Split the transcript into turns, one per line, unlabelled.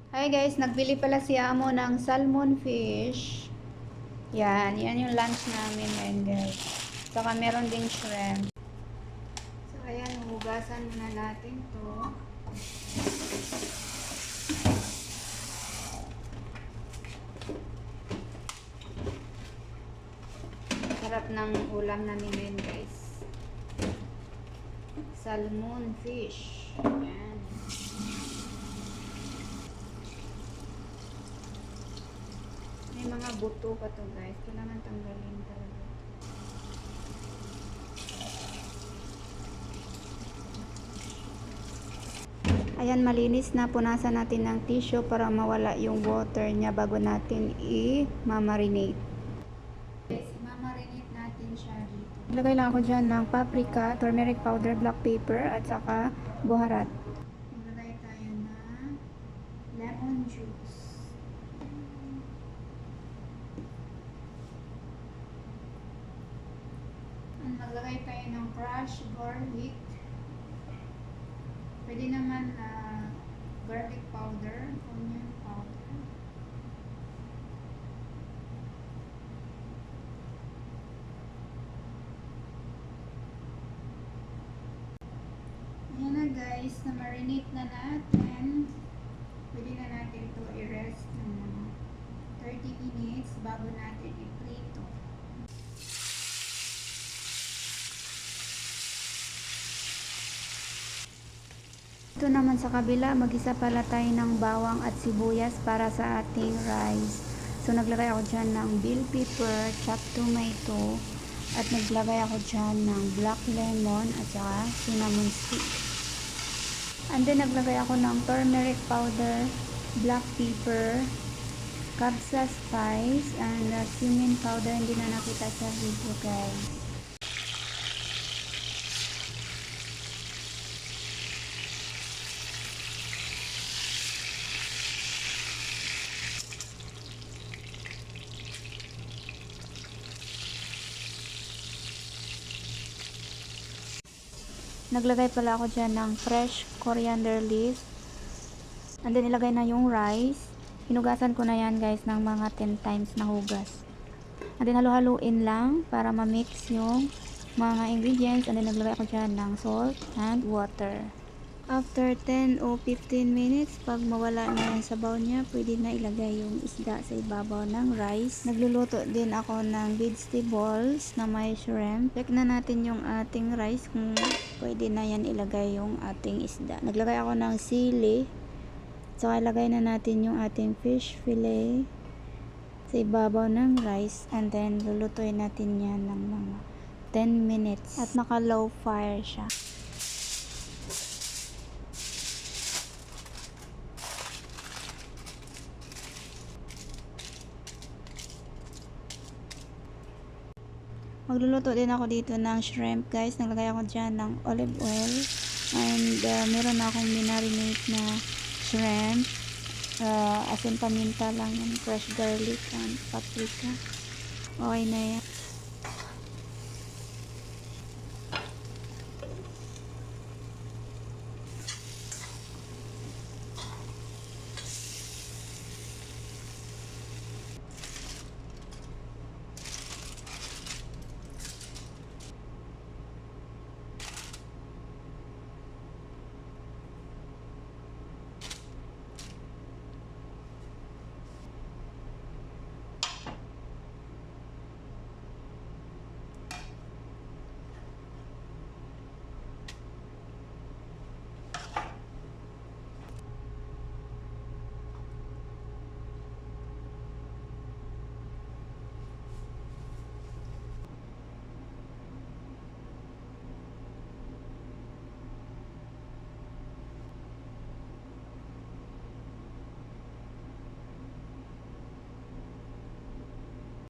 Hi guys, nagbili pala si Amo ng salmon fish. Yan yung lunch namin ngayon guys. Saka meron ding shrimp. So ayan, hugasan muna natin to. Sarap ng ulam namin ngayon guys. Salmon fish. Yan. May mga buto pa to guys. Kailangan tanggalin talaga. Ayan, malinis na. Punasan natin ng tissue para mawala yung water niya bago natin i-marinate. Guys, i-marinate natin siya dito. Ilagay lang ako dyan ng paprika, turmeric powder, black pepper, at saka buharat. Maglagay tayo ng lemon juice. Maglagay tayo ng crushed garlic. Pwede naman garlic powder, onion powder. Ayan na guys, na-marinate na natin. Pwede na natin ito i-rest ng 30 minutes bago natin i-prito. Ito naman sa kabila, mag-isa pala tayo ng bawang at sibuyas para sa ating rice. So naglagay ako dyan ng bell pepper, chopped tomato, at naglagay ako dyan ng black lemon at saka cinnamon stick. And then naglagay ako ng turmeric powder, black pepper, kabsa spice, and cumin powder. Hindi na nakita sa video guys. Naglagay pala ako dyan ng fresh coriander leaf. And then ilagay na yung rice. Hinugasan ko na yan guys ng mga 10 times na hugas. And then halu-haluin lang para ma-mix yung mga ingredients. And then naglagay ako dyan ng salt and water. After 10 o 15 minutes, pag mawala na yung sabaw niya, pwede na ilagay yung isda sa ibabaw ng rice. Nagluluto din ako ng vegetables na may shrimp. Check na natin yung ating rice kung pwede na yan ilagay yung ating isda. Naglagay ako ng sili. So, ilagay na natin yung ating fish fillet sa ibabaw ng rice. And then, lulutuin natin yan ng mga 10 minutes. At naka-low fire siya. Magluluto din ako dito ng shrimp guys. Naglagay ako dyan ng olive oil. And meron na akong minarinate na shrimp. Asin paminta lang yan. Fresh garlic and paprika. Okay na yan.